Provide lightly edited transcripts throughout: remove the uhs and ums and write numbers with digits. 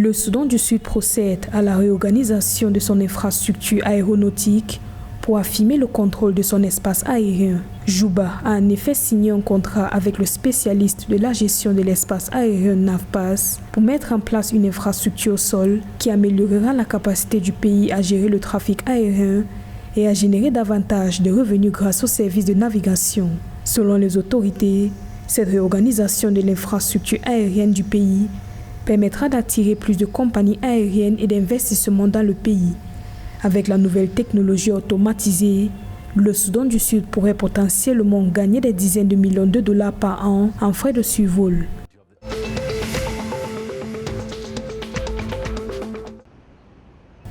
Le Soudan du Sud procède à la réorganisation de son infrastructure aéronautique pour affirmer le contrôle de son espace aérien. Juba a en effet signé un contrat avec le spécialiste de la gestion de l'espace aérien NAVPAS pour mettre en place une infrastructure au sol qui améliorera la capacité du pays à gérer le trafic aérien et à générer davantage de revenus grâce aux services de navigation. Selon les autorités, cette réorganisation de l'infrastructure aérienne du pays permettra d'attirer plus de compagnies aériennes et d'investissements dans le pays. Avec la nouvelle technologie automatisée, le Soudan du Sud pourrait potentiellement gagner des dizaines de millions de dollars par an en frais de survol.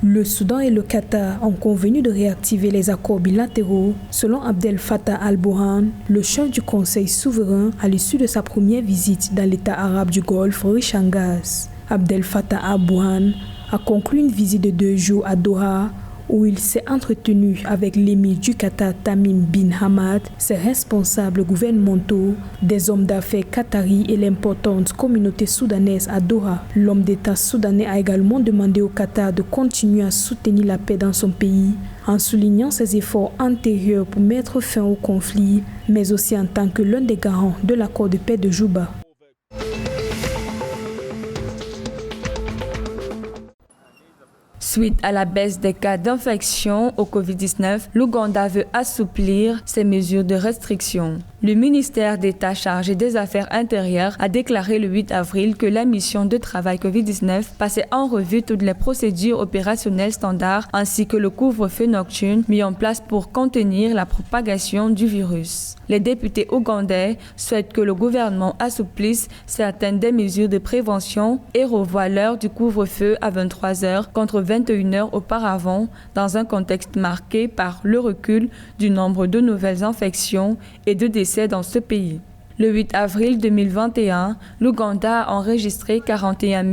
Le Soudan et le Qatar ont convenu de réactiver les accords bilatéraux, selon Abdel Fattah al-Burhan, le chef du Conseil souverain à l'issue de sa première visite dans l'État arabe du Golfe riche en gaz. Abdel Fattah al-Burhan a conclu une visite de 2 jours à Doha, où il s'est entretenu avec l'émir du Qatar Tamim bin Hamad, ses responsables gouvernementaux, des hommes d'affaires qataris et l'importante communauté soudanaise à Doha. L'homme d'État soudanais a également demandé au Qatar de continuer à soutenir la paix dans son pays, en soulignant ses efforts antérieurs pour mettre fin au conflit, mais aussi en tant que l'un des garants de l'accord de paix de Juba. Suite à la baisse des cas d'infection au Covid-19, l'Ouganda veut assouplir ses mesures de restriction. Le ministère d'État chargé des Affaires intérieures a déclaré le 8 avril que la mission de travail Covid-19 passait en revue toutes les procédures opérationnelles standards ainsi que le couvre-feu nocturne mis en place pour contenir la propagation du virus. Les députés ougandais souhaitent que le gouvernement assouplisse certaines des mesures de prévention et revoie l'heure du couvre-feu à 23h contre 21h auparavant, dans un contexte marqué par le recul du nombre de nouvelles infections et de décès dans ce pays. Le 8 avril 2021, l'Ouganda a enregistré 41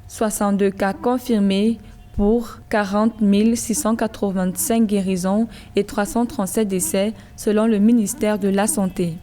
062 cas confirmés pour 40 685 guérisons et 337 décès selon le ministère de la Santé.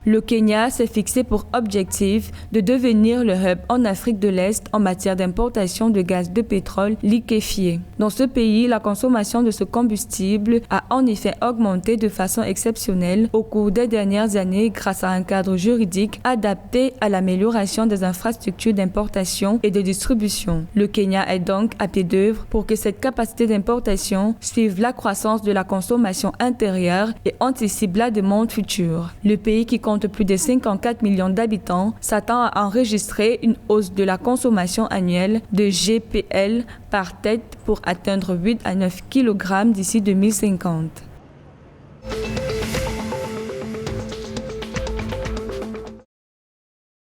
Le Kenya s'est fixé pour objectif de devenir le hub en Afrique de l'Est en matière d'importation de gaz de pétrole liquéfié. Dans ce pays, la consommation de ce combustible a en effet augmenté de façon exceptionnelle au cours des dernières années grâce à un cadre juridique adapté à l'amélioration des infrastructures d'importation et de distribution. Le Kenya est donc à pied d'œuvre pour que cette capacité d'importation suive la croissance de la consommation intérieure et anticipe la demande future. Le pays qui compte plus de 54 millions d'habitants, s'attend à enregistrer une hausse de la consommation annuelle de GPL par tête pour atteindre 8 à 9 kg d'ici 2050.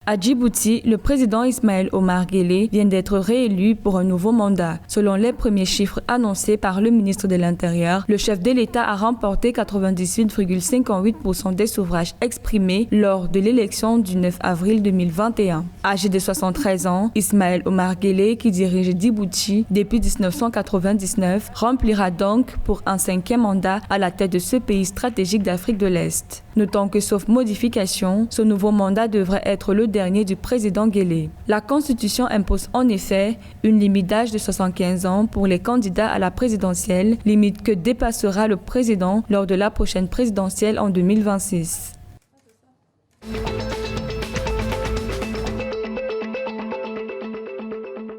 À Djibouti, le président Ismaël Omar Guelleh vient d'être réélu pour un nouveau mandat. Selon les premiers chiffres annoncés par le ministre de l'Intérieur, le chef de l'État a remporté 98,58% des suffrages exprimés lors de l'élection du 9 avril 2021. Âgé de 73 ans, Ismaël Omar Guelleh, qui dirige Djibouti depuis 1999, remplira donc pour un 5e mandat à la tête de ce pays stratégique d'Afrique de l'Est. Notons que, sauf modification, ce nouveau mandat devrait être le dernier du président Guelleh. La Constitution impose en effet une limite d'âge de 75 ans pour les candidats à la présidentielle, limite que dépassera le président lors de la prochaine présidentielle en 2026.